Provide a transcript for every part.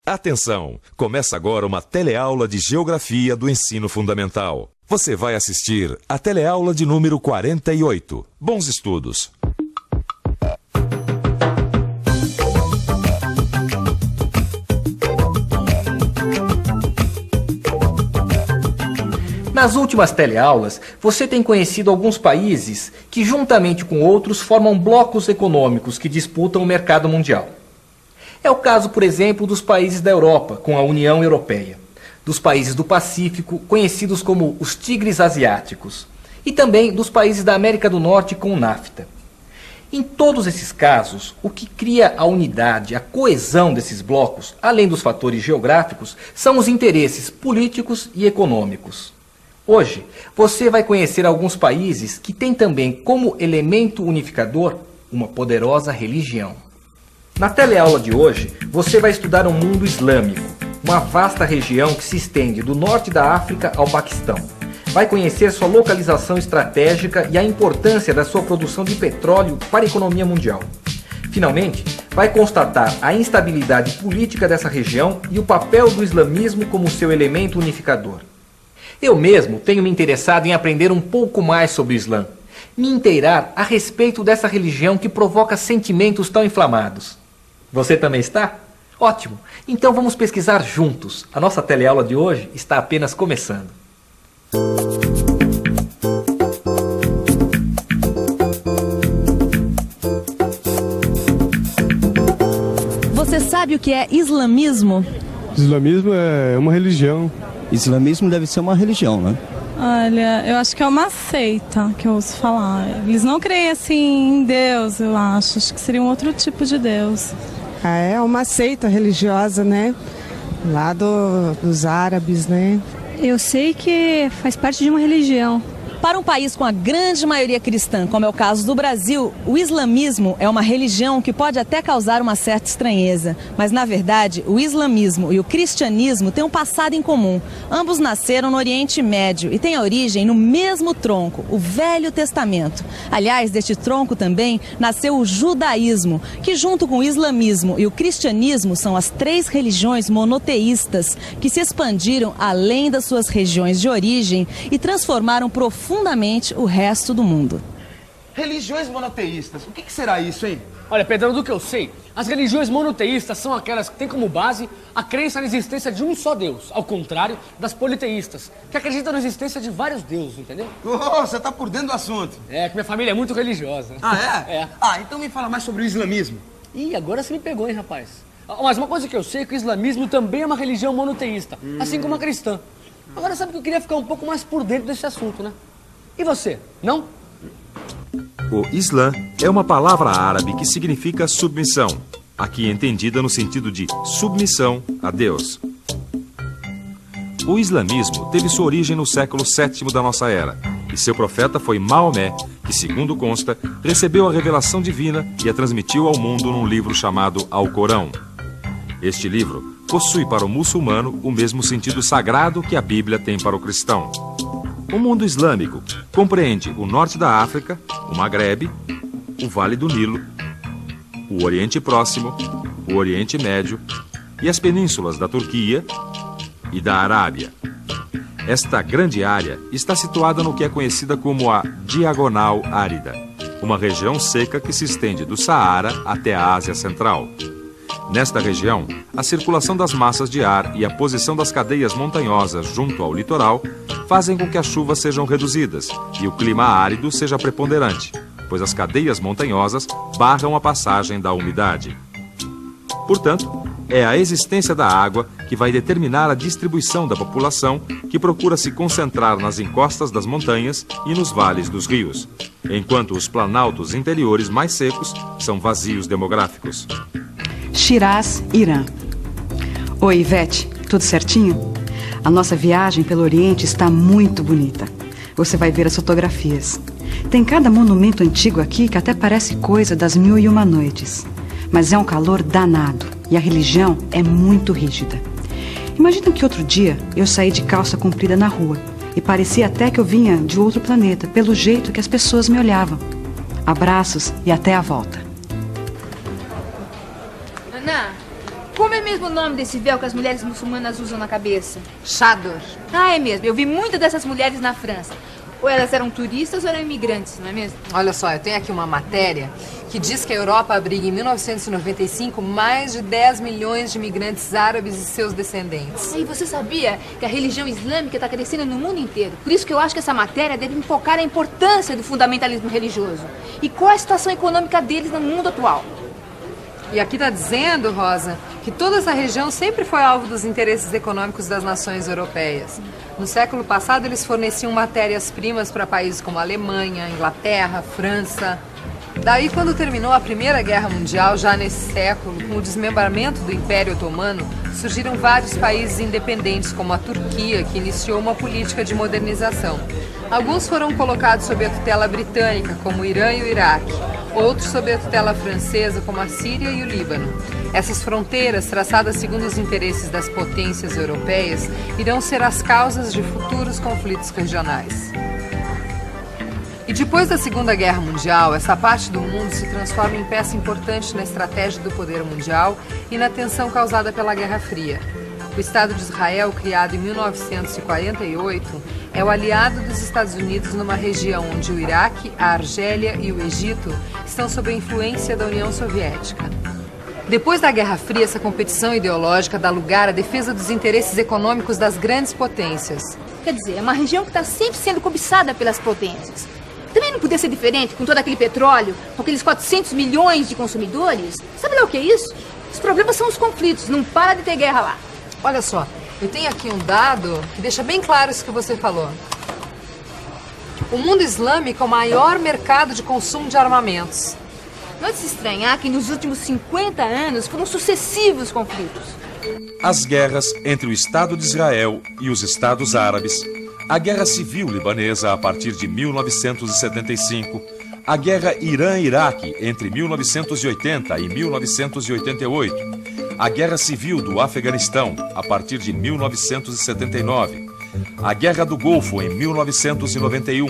Atenção! Começa agora uma teleaula de Geografia do Ensino Fundamental. Você vai assistir a teleaula de número 48. Bons estudos! Nas últimas teleaulas, você tem conhecido alguns países que, juntamente com outros, formam blocos econômicos que disputam o mercado mundial. É o caso, por exemplo, dos países da Europa, com a União Europeia, dos países do Pacífico, conhecidos como os tigres asiáticos, e também dos países da América do Norte com o NAFTA. Em todos esses casos, o que cria a unidade, a coesão desses blocos, além dos fatores geográficos, são os interesses políticos e econômicos. Hoje, você vai conhecer alguns países que têm também como elemento unificador uma poderosa religião. Na teleaula de hoje, você vai estudar o mundo islâmico, uma vasta região que se estende do norte da África ao Paquistão. Vai conhecer sua localização estratégica e a importância da sua produção de petróleo para a economia mundial. Finalmente, vai constatar a instabilidade política dessa região e o papel do islamismo como seu elemento unificador. Eu mesmo tenho me interessado em aprender um pouco mais sobre o Islã, me inteirar a respeito dessa religião que provoca sentimentos tão inflamados. Você também está? Ótimo! Então vamos pesquisar juntos. A nossa teleaula de hoje está apenas começando. Você sabe o que é islamismo? Islamismo é uma religião. Islamismo deve ser uma religião, né? Olha, eu acho que é uma seita que eu ouço falar. Eles não creem assim em Deus, eu acho. Acho que seria um outro tipo de Deus. É uma seita religiosa, né? Lá dos árabes, né? Eu sei que faz parte de uma religião. Para um país com a grande maioria cristã, como é o caso do Brasil, o islamismo é uma religião que pode até causar uma certa estranheza. Mas, na verdade, o islamismo e o cristianismo têm um passado em comum. Ambos nasceram no Oriente Médio e têm origem no mesmo tronco, o Velho Testamento. Aliás, deste tronco também nasceu o judaísmo, que junto com o islamismo e o cristianismo são as três religiões monoteístas que se expandiram além das suas regiões de origem e transformaram profundamente o resto do mundo. Religiões monoteístas, o que será isso, hein? Olha, Pedrão, do que eu sei, as religiões monoteístas são aquelas que têm como base a crença na existência de um só Deus, ao contrário das politeístas, que acreditam na existência de vários deuses, entendeu? Oh, você tá por dentro do assunto. É, que minha família é muito religiosa. Ah, é? É. Ah, então me fala mais sobre o islamismo. Ih, agora você me pegou, hein, rapaz? Mas uma coisa que eu sei é que o islamismo também é uma religião monoteísta, assim como a cristã. Agora sabe que eu queria ficar um pouco mais por dentro desse assunto, né? E você, não? O Islã é uma palavra árabe que significa submissão, aqui entendida no sentido de submissão a Deus. O islamismo teve sua origem no século VII da nossa era, e seu profeta foi Maomé, que, segundo consta, recebeu a revelação divina e a transmitiu ao mundo num livro chamado Alcorão. Este livro possui para o muçulmano o mesmo sentido sagrado que a Bíblia tem para o cristão. O mundo islâmico compreende o norte da África, o Magrebe, o Vale do Nilo, o Oriente Próximo, o Oriente Médio e as penínsulas da Turquia e da Arábia. Esta grande área está situada no que é conhecida como a Diagonal Árida, uma região seca que se estende do Saara até a Ásia Central. Nesta região, a circulação das massas de ar e a posição das cadeias montanhosas junto ao litoral fazem com que as chuvas sejam reduzidas e o clima árido seja preponderante, pois as cadeias montanhosas barram a passagem da umidade. Portanto, é a existência da água que vai determinar a distribuição da população que procura se concentrar nas encostas das montanhas e nos vales dos rios, enquanto os planaltos interiores mais secos são vazios demográficos. Shiraz, Irã. Oi, Ivete, tudo certinho? A nossa viagem pelo Oriente está muito bonita. Você vai ver as fotografias. Tem cada monumento antigo aqui que até parece coisa das 1001 Noites. Mas é um calor danado e a religião é muito rígida. Imagina que outro dia eu saí de calça comprida na rua e parecia até que eu vinha de outro planeta, pelo jeito que as pessoas me olhavam. Abraços e até a volta. Ana, come mesmo o nome desse véu que as mulheres muçulmanas usam na cabeça? Chador. Ah, é mesmo. Eu vi muitas dessas mulheres na França. Ou elas eram turistas ou eram imigrantes, não é mesmo? Olha só, eu tenho aqui uma matéria que diz que a Europa abriga em 1995 mais de 10 milhões de imigrantes árabes e seus descendentes. E você sabia que a religião islâmica está crescendo no mundo inteiro? Por isso que eu acho que essa matéria deve focar na importância do fundamentalismo religioso. E qual é a situação econômica deles no mundo atual? E aqui está dizendo, Rosa, que toda essa região sempre foi alvo dos interesses econômicos das nações europeias. No século passado, eles forneciam matérias-primas para países como Alemanha, Inglaterra, França. Daí, quando terminou a Primeira Guerra Mundial, já nesse século, com o desmembramento do Império Otomano, surgiram vários países independentes, como a Turquia, que iniciou uma política de modernização. Alguns foram colocados sob a tutela britânica, como o Irã e o Iraque. Outros sob a tutela francesa, como a Síria e o Líbano. Essas fronteiras, traçadas segundo os interesses das potências europeias, irão ser as causas de futuros conflitos regionais. E depois da Segunda Guerra Mundial, essa parte do mundo se transforma em peça importante na estratégia do poder mundial e na tensão causada pela Guerra Fria. O Estado de Israel, criado em 1948, é o aliado dos Estados Unidos numa região onde o Iraque, a Argélia e o Egito estão sob a influência da União Soviética. Depois da Guerra Fria, essa competição ideológica dá lugar à defesa dos interesses econômicos das grandes potências. Quer dizer, é uma região que está sempre sendo cobiçada pelas potências. Também não podia ser diferente com todo aquele petróleo, com aqueles 400 milhões de consumidores. Sabe lá o que é isso? Os problemas são os conflitos, não para de ter guerra lá. Olha só, eu tenho aqui um dado que deixa bem claro isso que você falou. O mundo islâmico é o maior mercado de consumo de armamentos. Não é de se estranhar que nos últimos 50 anos foram sucessivos conflitos. As guerras entre o Estado de Israel e os Estados Árabes, a Guerra Civil Libanesa a partir de 1975, a Guerra Irã-Iraque entre 1980 e 1988, a Guerra Civil do Afeganistão a partir de 1979, a Guerra do Golfo em 1991,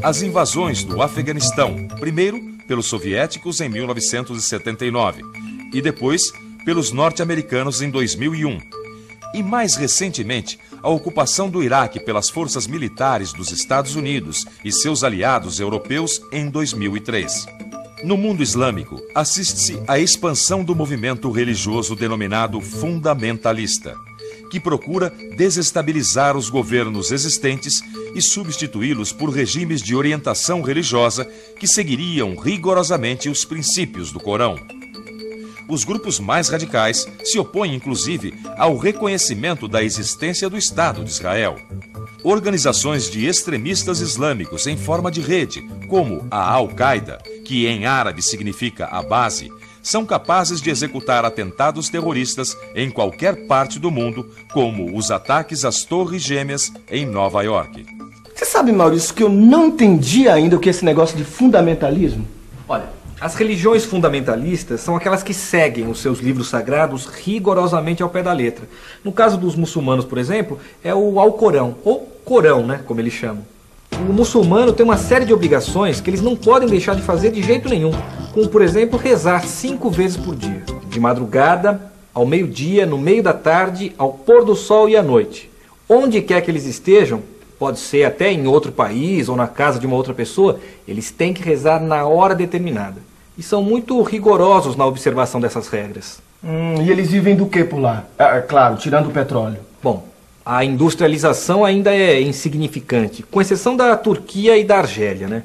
as invasões do Afeganistão, primeiro pelos soviéticos em 1979 e depois pelos norte-americanos em 2001. E mais recentemente, a ocupação do Iraque pelas forças militares dos Estados Unidos e seus aliados europeus em 2003. No mundo islâmico, assiste-se à expansão do movimento religioso denominado fundamentalista, que procura desestabilizar os governos existentes e substituí-los por regimes de orientação religiosa que seguiriam rigorosamente os princípios do Corão. Os grupos mais radicais se opõem, inclusive, ao reconhecimento da existência do Estado de Israel. Organizações de extremistas islâmicos em forma de rede, como a Al-Qaeda, que em árabe significa a base, são capazes de executar atentados terroristas em qualquer parte do mundo, como os ataques às Torres Gêmeas em Nova York. Você sabe, Maurício, que eu não entendi ainda o que é esse negócio de fundamentalismo? Olha, as religiões fundamentalistas são aquelas que seguem os seus livros sagrados rigorosamente ao pé da letra. No caso dos muçulmanos, por exemplo, é o Alcorão, ou Corão, né, como eles chamam. O muçulmano tem uma série de obrigações que eles não podem deixar de fazer de jeito nenhum, como, por exemplo, rezar 5 vezes por dia, de madrugada, ao meio-dia, no meio da tarde, ao pôr do sol e à noite. Onde quer que eles estejam, pode ser até em outro país ou na casa de uma outra pessoa, eles têm que rezar na hora determinada. E são muito rigorosos na observação dessas regras. E eles vivem do que por lá? Claro, tirando o petróleo. Bom, a industrialização ainda é insignificante, com exceção da Turquia e da Argélia, né?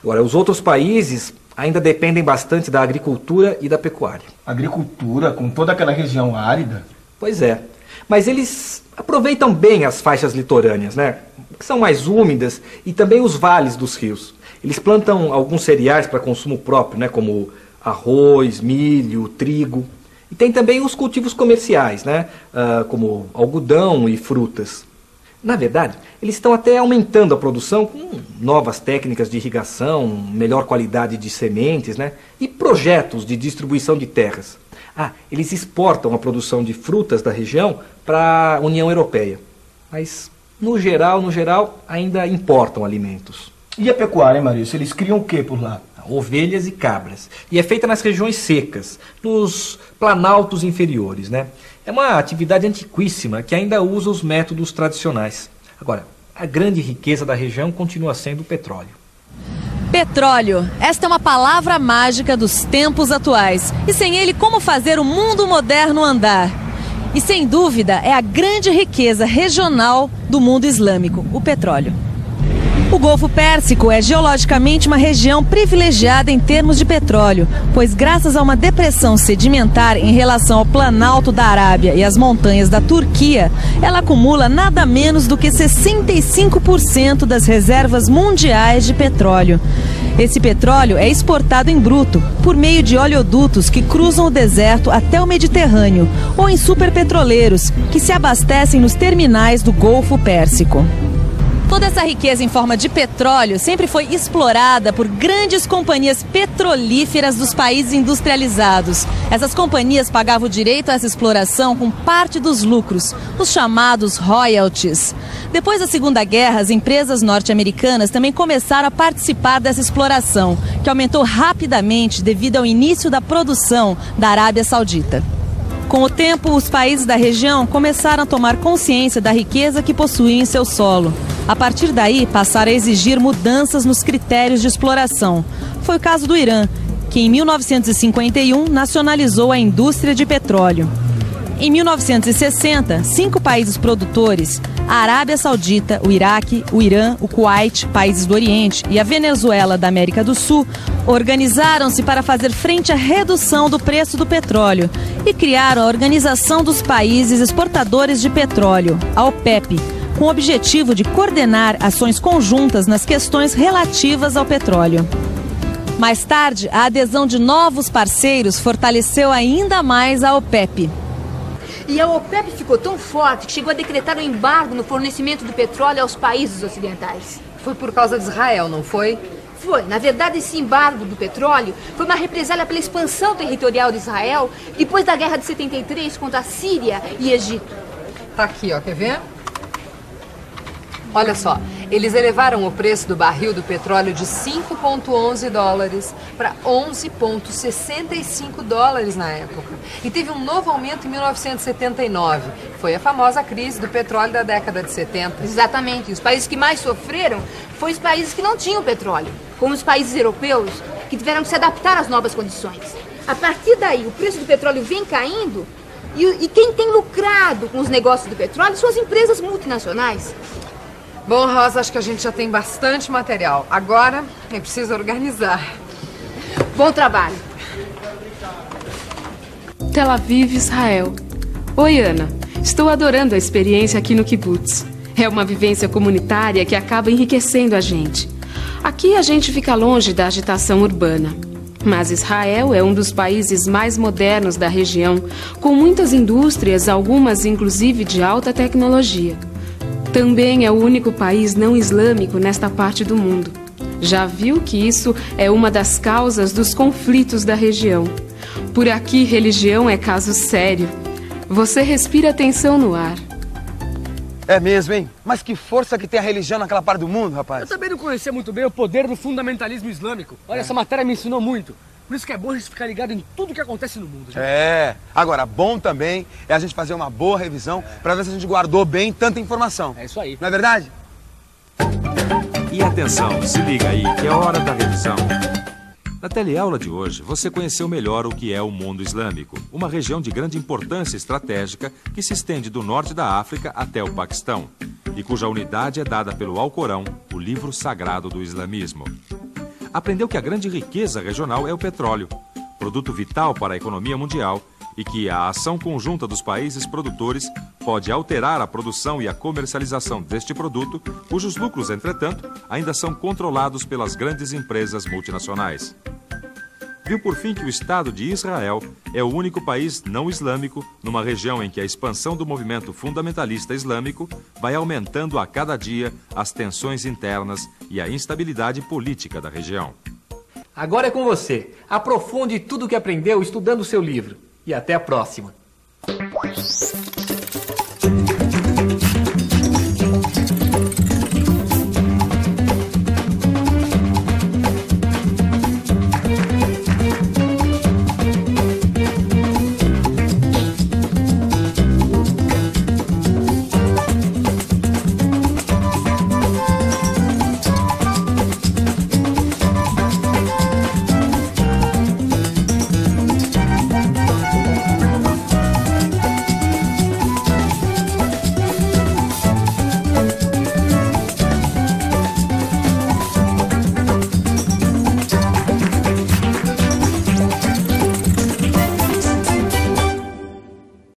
Agora, os outros países ainda dependem bastante da agricultura e da pecuária. Agricultura, com toda aquela região árida? Pois é. Mas eles aproveitam bem as faixas litorâneas, né? Que são mais úmidas, e também os vales dos rios. Eles plantam alguns cereais para consumo próprio, né? Como arroz, milho, trigo. E tem também os cultivos comerciais, né? Como algodão e frutas. Na verdade, eles estão até aumentando a produção com novas técnicas de irrigação, melhor qualidade de sementes, né? E projetos de distribuição de terras. Eles exportam a produção de frutas da região para a União Europeia. Mas, no geral, ainda importam alimentos. E a pecuária, hein, Maurício? Eles criam o que por lá? ovelhas e cabras. E é feita nas regiões secas, nos planaltos inferiores, né? É uma atividade antiquíssima que ainda usa os métodos tradicionais. Agora, a grande riqueza da região continua sendo o petróleo. Petróleo. Esta é uma palavra mágica dos tempos atuais. E sem ele, como fazer o mundo moderno andar? E sem dúvida, é a grande riqueza regional do mundo islâmico, o petróleo. O Golfo Pérsico é geologicamente uma região privilegiada em termos de petróleo, pois graças a uma depressão sedimentar em relação ao Planalto da Arábia e às montanhas da Turquia, ela acumula nada menos do que 65% das reservas mundiais de petróleo. Esse petróleo é exportado em bruto, por meio de oleodutos que cruzam o deserto até o Mediterrâneo, ou em superpetroleiros, que se abastecem nos terminais do Golfo Pérsico. Toda essa riqueza em forma de petróleo sempre foi explorada por grandes companhias petrolíferas dos países industrializados. Essas companhias pagavam o direito a essa exploração com parte dos lucros, os chamados royalties. Depois da Segunda Guerra, as empresas norte-americanas também começaram a participar dessa exploração, que aumentou rapidamente devido ao início da produção da Arábia Saudita. Com o tempo, os países da região começaram a tomar consciência da riqueza que possuíam em seu solo. A partir daí, passaram a exigir mudanças nos critérios de exploração. Foi o caso do Irã, que em 1951 nacionalizou a indústria de petróleo. Em 1960, 5 países produtores, a Arábia Saudita, o Iraque, o Irã, o Kuwait, países do Oriente, e a Venezuela da América do Sul, organizaram-se para fazer frente à redução do preço do petróleo e criaram a Organização dos Países Exportadores de Petróleo, a OPEP, com o objetivo de coordenar ações conjuntas nas questões relativas ao petróleo. Mais tarde, a adesão de novos parceiros fortaleceu ainda mais a OPEP. E a OPEP ficou tão forte que chegou a decretar um embargo no fornecimento do petróleo aos países ocidentais. Foi por causa de Israel, não foi? Foi. Na verdade, esse embargo do petróleo foi uma represália pela expansão territorial de Israel depois da Guerra de 73 contra a Síria e Egito. Tá aqui, ó, quer ver? Olha só, eles elevaram o preço do barril do petróleo de 5,11 dólares para 11,65 dólares na época. E teve um novo aumento em 1979. Foi a famosa crise do petróleo da década de 70. Exatamente. Os países que mais sofreram foram os países que não tinham petróleo, como os países europeus, que tiveram que se adaptar às novas condições. A partir daí, o preço do petróleo vem caindo e quem tem lucrado com os negócios do petróleo são as empresas multinacionais. Bom, Rosa, acho que a gente já tem bastante material. Agora é preciso organizar. Bom trabalho. Tel Aviv, Israel. Oi, Ana. Estou adorando a experiência aqui no Kibbutz. É uma vivência comunitária que acaba enriquecendo a gente. Aqui a gente fica longe da agitação urbana. Mas Israel é um dos países mais modernos da região, com muitas indústrias, algumas inclusive de alta tecnologia. Também é o único país não islâmico nesta parte do mundo. Já viu que isso é uma das causas dos conflitos da região. Por aqui, religião é caso sério. Você respira tensão no ar. É mesmo, hein? Mas que força que tem a religião naquela parte do mundo, rapaz. Eu também não conhecia muito bem o poder do fundamentalismo islâmico. Olha, essa matéria me ensinou muito. Por isso que é bom a gente ficar ligado em tudo que acontece no mundo. Gente. É. Agora, bom também é a gente fazer uma boa revisão para ver se a gente guardou bem tanta informação. É isso aí. Não é verdade? E atenção, se liga aí, que é hora da revisão. Na teleaula de hoje, você conheceu melhor o que é o mundo islâmico, uma região de grande importância estratégica que se estende do norte da África até o Paquistão, e cuja unidade é dada pelo Alcorão, o livro sagrado do islamismo. Aprendeu que a grande riqueza regional é o petróleo, produto vital para a economia mundial, e que a ação conjunta dos países produtores pode alterar a produção e a comercialização deste produto, cujos lucros, entretanto, ainda são controlados pelas grandes empresas multinacionais. Viu por fim que o Estado de Israel é o único país não islâmico numa região em que a expansão do movimento fundamentalista islâmico vai aumentando a cada dia as tensões internas e a instabilidade política da região. Agora é com você. Aprofunde tudo o que aprendeu estudando o seu livro. E até a próxima.